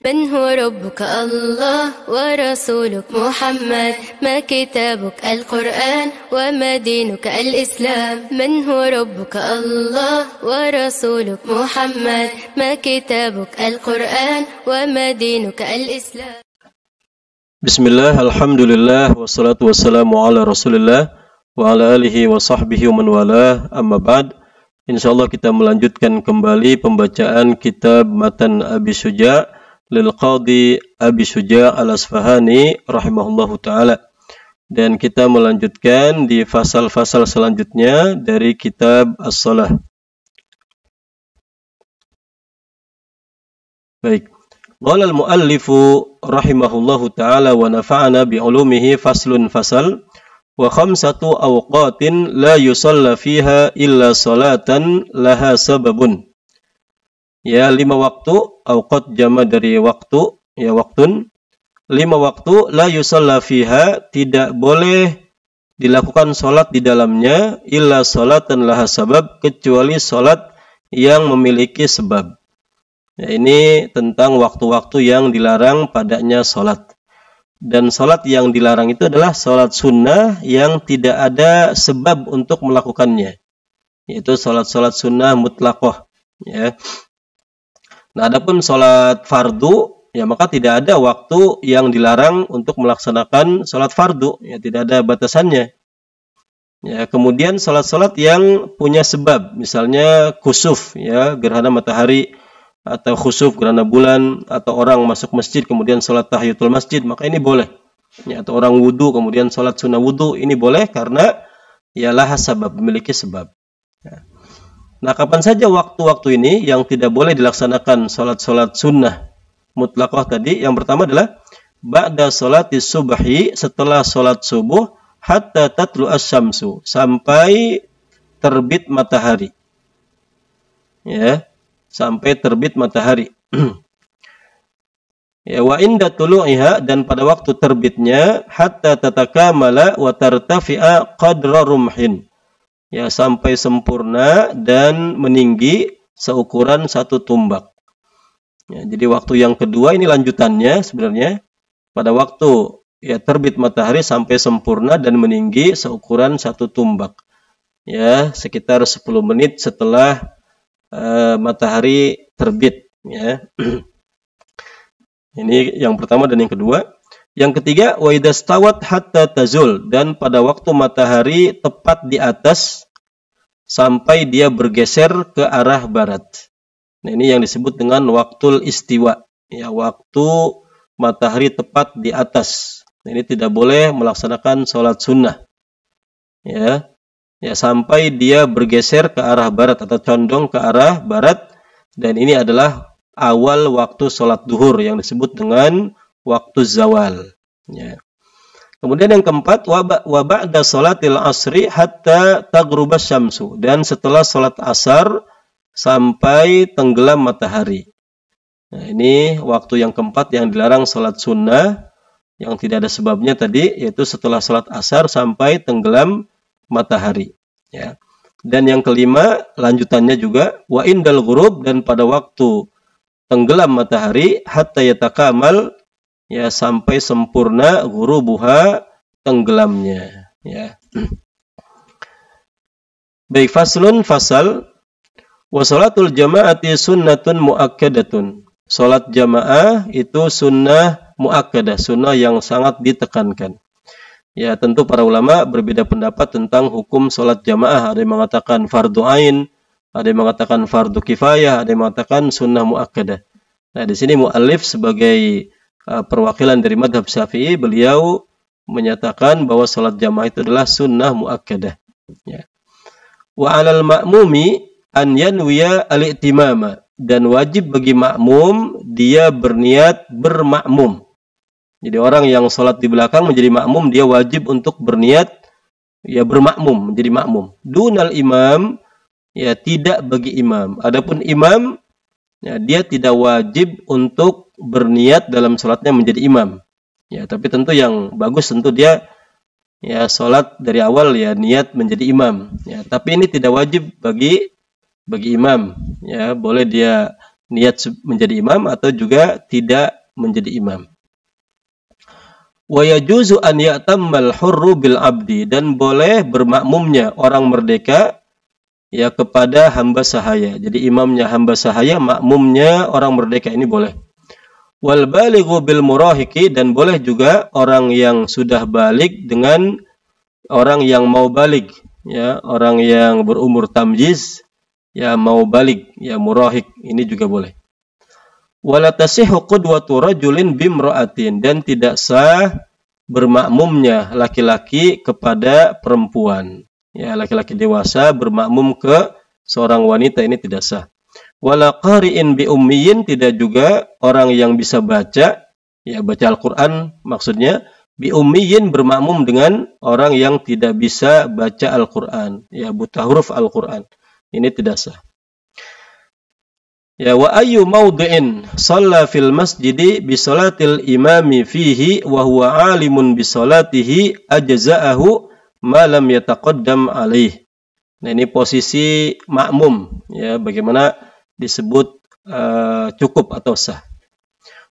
من هو ربك الله ورسولك محمد ما كتابك القرآن وما دينك الإسلام من هو ربك الله ورسولك محمد ما كتابك القرآن وما دينك الإسلام. Bismillah, alhamdulillah, wassalatu wassalamu ala rasulillah wa ala alihi wa sahbihi wa man wala, amma ba'd. InsyaAllah kita melanjutkan kembali pembacaan kitab Matan Abi Syuja' lil Qadhi Abi Syuja' al-Asfahani rahimahullahu ta'ala. Dan kita melanjutkan di fasal-fasal selanjutnya dari kitab As-Salah. Baik. Qala al-muallifu rahimahullahu ta'ala wa nafa'ana bi'ulumihi faslun fasal wa khamsatu awqatin la yusalla fiha illa salatan laha sababun. Ya, 5 waktu, awqat jama dari waktu, ya waktun. 5 waktu la yusalla fiha, tidak boleh dilakukan salat di dalamnya illa salatan laha sabab, kecuali salat yang memiliki sebab. Ya, ini tentang waktu-waktu yang dilarang padanya sholat. Dan sholat yang dilarang itu adalah sholat sunnah yang tidak ada sebab untuk melakukannya. Yaitu sholat-sholat sunnah mutlaqah. Ya. Nah, adapun sholat fardu, ya maka tidak ada waktu yang dilarang untuk melaksanakan sholat fardu. Ya, tidak ada batasannya. Ya, kemudian sholat-sholat yang punya sebab. Misalnya kusuf, ya, gerhana matahari, atau khusuf gerhana bulan, atau orang masuk masjid kemudian sholat tahiyatul masjid, maka ini boleh. Ya, atau orang wudu kemudian sholat sunnah wudu, ini boleh karena ialah sebab, memiliki sebab. Ya. Nah, kapan saja waktu-waktu ini yang tidak boleh dilaksanakan sholat-sholat sunnah mutlaqah tadi? Yang pertama adalah ba'da sholatis subhi, setelah sholat subuh, hatta tatlu asy-syamsu, sampai terbit matahari. Ya, sampai terbit matahari. Ya, wa inda tulu'iha, dan pada waktu terbitnya, hatta tatakamala wa tartafi'a qadra rumhin. Ya, sampai sempurna dan meninggi seukuran 1 tumbak. Ya, jadi waktu yang kedua ini lanjutannya sebenarnya. Pada waktu ya terbit matahari sampai sempurna dan meninggi seukuran 1 tumbak. Ya, sekitar 10 menit setelah matahari terbit, ya. Ini yang pertama dan yang kedua. Yang ketiga, wa idastawat hatta tazul, dan pada waktu matahari tepat di atas sampai dia bergeser ke arah barat. Nah, ini yang disebut dengan waktul istiwa, ya, waktu matahari tepat di atas. Nah, ini tidak boleh melaksanakan sholat sunnah, ya. Ya, sampai dia bergeser ke arah barat atau condong ke arah barat, dan ini adalah awal waktu sholat duhur yang disebut dengan waktu zawal. Ya. Kemudian yang keempat, wa ba'da sholatil asri hatta taghrubasy syamsu, dan setelah sholat asar sampai tenggelam matahari. Nah, ini waktu yang keempat yang dilarang sholat sunnah yang tidak ada sebabnya tadi, yaitu setelah sholat asar sampai tenggelam matahari, ya. Dan yang kelima lanjutannya juga wa indal ghurub, dan pada waktu tenggelam matahari hatta yatakamal, ya, sampai sempurna ghurubuha, tenggelamnya, ya. Baik, faslun fasal, wa sholatul jama'ati sunnatun muakkadatun. Salat jamaah itu sunnah muakkadah, sunnah yang sangat ditekankan. Ya, tentu para ulama berbeda pendapat tentang hukum sholat jamaah. Ada yang mengatakan fardu ain, ada yang mengatakan fardu kifayah, ada yang mengatakan sunnah muakkadah. Nah, di sini muallif sebagai perwakilan dari madhab Syafi'i, beliau menyatakan bahwa sholat jamaah itu adalah sunnah muakkadah. Ya. Wa 'alal ma'mumi an yanwiya al-i'timama, dan wajib bagi makmum dia berniat bermakmum. Jadi orang yang sholat di belakang menjadi makmum, dia wajib untuk berniat ya bermakmum, menjadi makmum. Dunal imam, ya tidak bagi imam. Adapun imam, ya dia tidak wajib untuk berniat dalam sholatnya menjadi imam. Ya, tapi tentu yang bagus tentu dia ya sholat dari awal ya niat menjadi imam. Ya, tapi ini tidak wajib bagi imam. Ya, boleh dia niat menjadi imam atau juga tidak menjadi imam. Wa yajuzu an ya'tammal hurru bil abdi, dan boleh bermakmumnya orang merdeka ya kepada hamba sahaya. Jadi imamnya hamba sahaya, makmumnya orang merdeka, ini boleh. Wal balighu bil murahiqi, dan boleh juga orang yang sudah balik dengan orang yang mau balik, ya, orang yang berumur tamyiz ya mau balik, ya murahiq, ini juga boleh. Wala tasihhu qudwatu rajulin bimra'atin, dan tidak sah bermakmumnya laki-laki kepada perempuan. Ya, laki-laki dewasa bermakmum ke seorang wanita, ini tidak sah. Wala qari'in bi ummiyin, tidak juga orang yang bisa baca, ya baca Al-Qur'an maksudnya, bi ummiyin bermakmum dengan orang yang tidak bisa baca Al-Qur'an, ya buta huruf Al-Qur'an. Ini tidak sah. Ya, wa ayyu mawdi'in shalla fil masjidi bi salatil imami fihi wa huwa alimun bi salatihi ajza'ahu ma lam yataqaddam alaih. Nah, ini posisi makmum, ya bagaimana disebut cukup atau sah.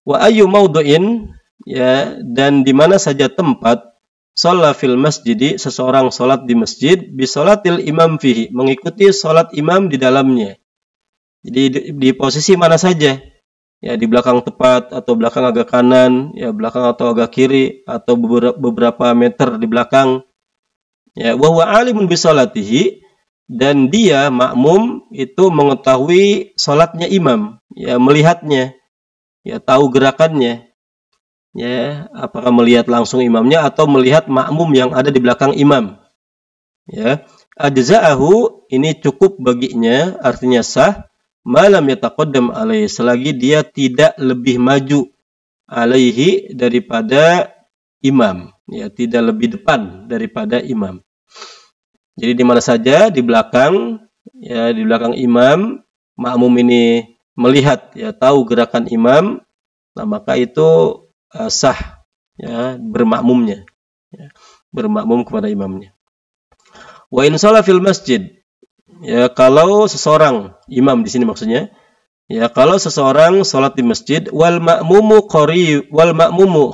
Wa ayyu mawdi'in, ya, dan di mana saja tempat shalla fil masjidi, seseorang salat di masjid, bi salatil imam fihi, mengikuti salat imam di dalamnya. Jadi di posisi mana saja, ya di belakang tepat atau belakang agak kanan, ya belakang atau agak kiri atau beberapa meter di belakang. Ya, wa huwa alimun bi salatihi, dan dia makmum itu mengetahui salatnya imam, ya melihatnya, ya tahu gerakannya. Ya, apakah melihat langsung imamnya atau melihat makmum yang ada di belakang imam. Ya, ajza'ahu, ini cukup baginya, artinya sah. Malam yataqaddam alaihi, selagi dia tidak lebih maju alaihi daripada imam, ya tidak lebih depan daripada imam. Jadi di mana saja di belakang, ya di belakang imam, makmum ini melihat, ya tahu gerakan imam, nah maka itu sah, ya bermakmumnya, ya, bermakmum kepada imamnya. Wa in shalla fil masjid, ya kalau seseorang, imam di sini maksudnya, ya kalau seseorang salat di masjid, wal ma'mumu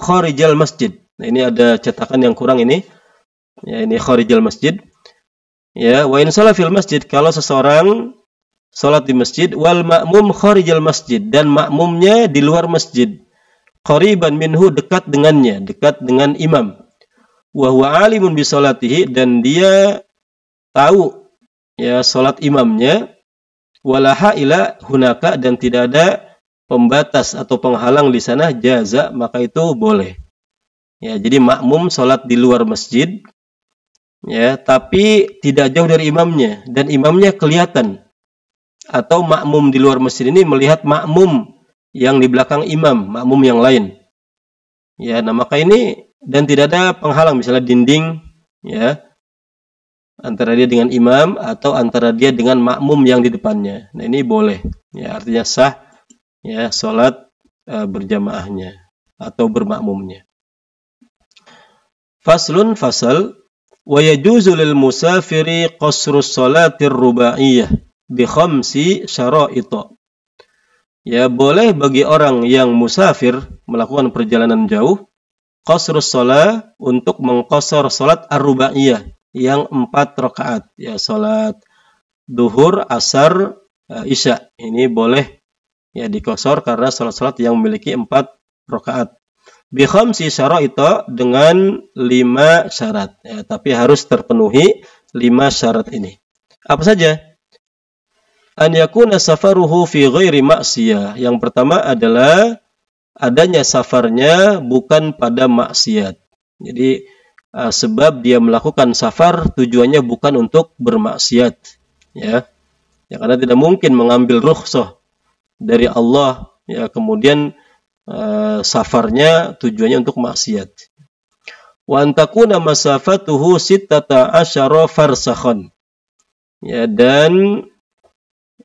kharijal masjid. Nah, ini ada cetakan yang kurang ini. Ya, ini kharijal masjid. Ya, wa in shalla fil masjid, kalau seseorang salat di masjid, wal ma'mum kharijal masjid, dan makmumnya di luar masjid. Qariban minhu, dekat dengannya, dekat dengan imam. Wa huwa alimun bi salatihi, dan dia tahu, ya salat imamnya, walaha ila hunaka, dan tidak ada pembatas atau penghalang di sana, jaza, maka itu boleh. Ya, jadi makmum salat di luar masjid, ya tapi tidak jauh dari imamnya, dan imamnya kelihatan, atau makmum di luar masjid ini melihat makmum yang di belakang imam, makmum yang lain. Ya, nah maka ini, dan tidak ada penghalang, misalnya dinding, ya antara dia dengan imam atau antara dia dengan makmum yang di depannya. Nah, ini boleh. Ya, artinya sah, ya salat berjamaahnya atau bermakmumnya. Faslun, fasal, wa yajuzu lil musafiri qasrus salatir rubaiyah bi khamsi syara'ita. Ya, boleh bagi orang yang musafir melakukan perjalanan jauh qasrus shalah, untuk mengqasar salat ar-rubaiyah yang 4 rakaat, ya salat duhur, asar, isya. Ini boleh ya dikosor karena salat-salat yang memiliki 4 rakaat. Bi khamsi syara'ita, dengan 5 syarat. Ya, tapi harus terpenuhi 5 syarat ini. Apa saja? An yakuna safaruhu fi ghairi ma'siyah. Yang pertama adalah adanya safarnya bukan pada maksiat. Jadi sebab dia melakukan safar tujuannya bukan untuk bermaksiat, ya karena tidak mungkin mengambil rukhsah dari Allah, ya kemudian safarnya tujuannya untuk maksiat. Wa antakuna masafatuhu 16 farsakhan, ya dan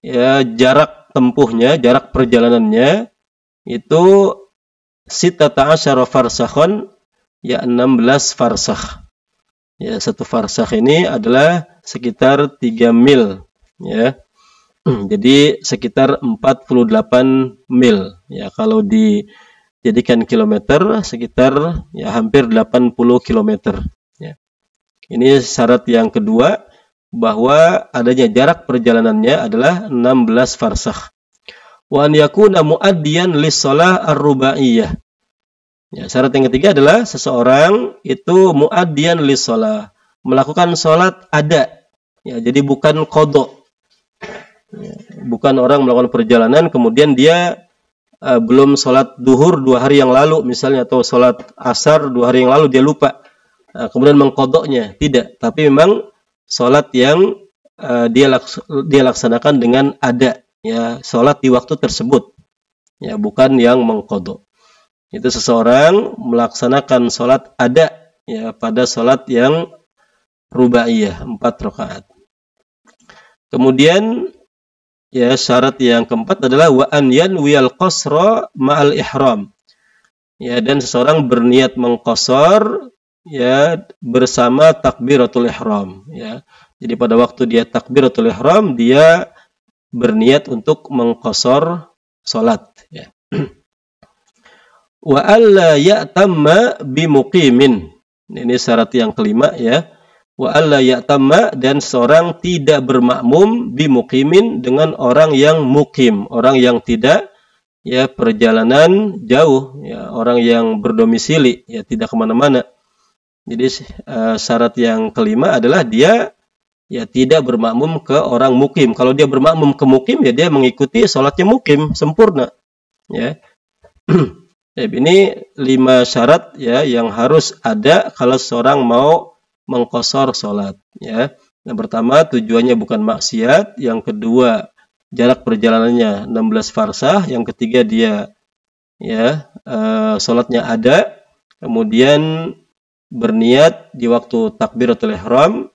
ya jarak tempuhnya, jarak perjalanannya itu 16 farsakhan, ya 16 farsakh. Ya, 1 farsakh ini adalah sekitar 3 mil, ya. Jadi sekitar 48 mil. Ya, kalau jadikan kilometer sekitar ya hampir 80 kilometer. Ya. Ini syarat yang kedua, bahwa adanya jarak perjalanannya adalah 16 farsakh. Wa an yakuna muaddiyan lis-shalah ar-rubaiyah. Ya, syarat yang ketiga adalah seseorang itu muaddiyan lis-shalah, melakukan salat ada. Ya, jadi bukan qadha. Ya, bukan orang melakukan perjalanan kemudian dia belum sholat duhur 2 hari yang lalu misalnya, atau sholat asar 2 hari yang lalu dia lupa, kemudian mengkodoknya. Tidak, tapi memang sholat yang dia laksanakan dengan ada, ya, sholat di waktu tersebut, ya, bukan yang mengkodok. Itu seseorang melaksanakan sholat ada, ya, pada sholat yang rubaiyah 4 rakaat. Kemudian ya, syarat yang keempat adalah wa an yanwiyal qasra ma'al ihram. Ya, dan seseorang berniat mengqasar ya bersama takbiratul ihram, ya. Jadi pada waktu dia takbiratul ihram dia berniat untuk mengqasar salat, ya. Wa alla ya'tamma bimuqimin. Ini syarat yang kelima, ya. Wa alla ya'tamma, dan seorang tidak bermakmum bimuqimin dengan orang yang mukim, orang yang tidak ya perjalanan jauh, ya, orang yang berdomisili, ya, tidak kemana-mana. Jadi syarat yang kelima adalah dia ya tidak bermakmum ke orang mukim. Kalau dia bermakmum ke mukim, ya dia mengikuti sholatnya mukim sempurna, ya. Ini 5 syarat ya yang harus ada kalau seorang mau mengqasar salat, ya. Yang pertama, tujuannya bukan maksiat. Yang kedua, jarak perjalanannya 16 farsah. Yang ketiga, dia ya salatnya ada. Kemudian berniat di waktu takbiratul ihram,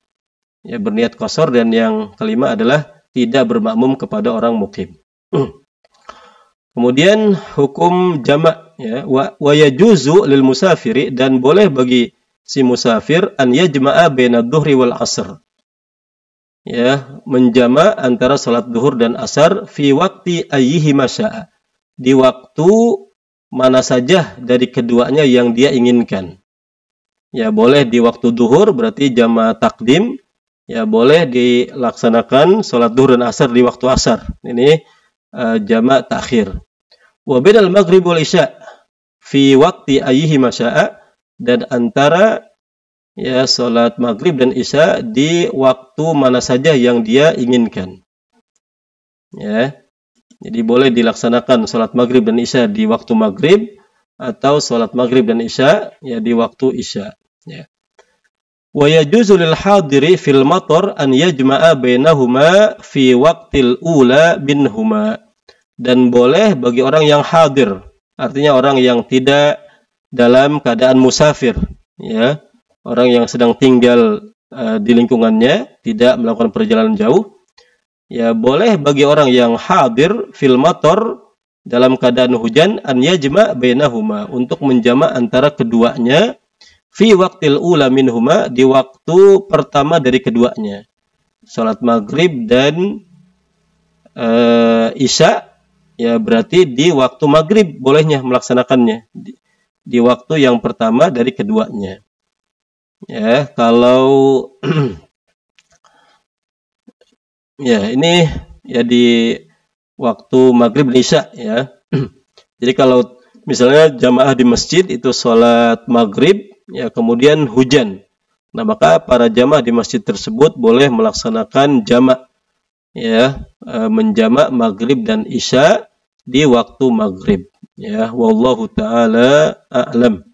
ya, berniat qasar. Dan yang kelima adalah tidak bermakmum kepada orang mukim. Kemudian hukum jamak, ya, wa yajuzu lil musafiri, dan boleh bagi si musafir an yajma'a baina dhuhri wal asr, ya, menjama antara salat duhur dan asar fi waqti ayyihi masya'a, di waktu mana saja dari keduanya yang dia inginkan. Ya, boleh di waktu duhur berarti jama takdim, ya, boleh dilaksanakan salat duhur dan asar di waktu asar. Ini jama takhir. Wa bainal maghrib wal isya fi waqti ayyihi masya'a, dan antara ya salat maghrib dan isya di waktu mana saja yang dia inginkan, ya. Jadi boleh dilaksanakan salat maghrib dan isya di waktu maghrib, atau salat maghrib dan isya ya di waktu isya, ya. Wa yajuzu lil hadiri fil matar an yajma'a bainahuma fi waqtil ula binhuma, dan boleh bagi orang yang hadir, artinya orang yang tidak dalam keadaan musafir, ya, orang yang sedang tinggal di lingkungannya, tidak melakukan perjalanan jauh, ya, boleh bagi orang yang hadir fil matar, dalam keadaan hujan, an yajma' bainahuma, untuk menjama antara keduanya, fi waqtil ula minhuma, di waktu pertama dari keduanya, salat maghrib dan isya, ya, berarti di waktu maghrib bolehnya melaksanakannya, di waktu yang pertama dari keduanya. Ya, kalau ya ini ya di waktu maghrib dan isya, ya. Jadi kalau misalnya jamaah di masjid itu sholat maghrib, ya, kemudian hujan, nah maka para jamaah di masjid tersebut boleh melaksanakan jamak, ya, menjamak maghrib dan isya di waktu maghrib, ya. Wallahu ta'ala a'lam.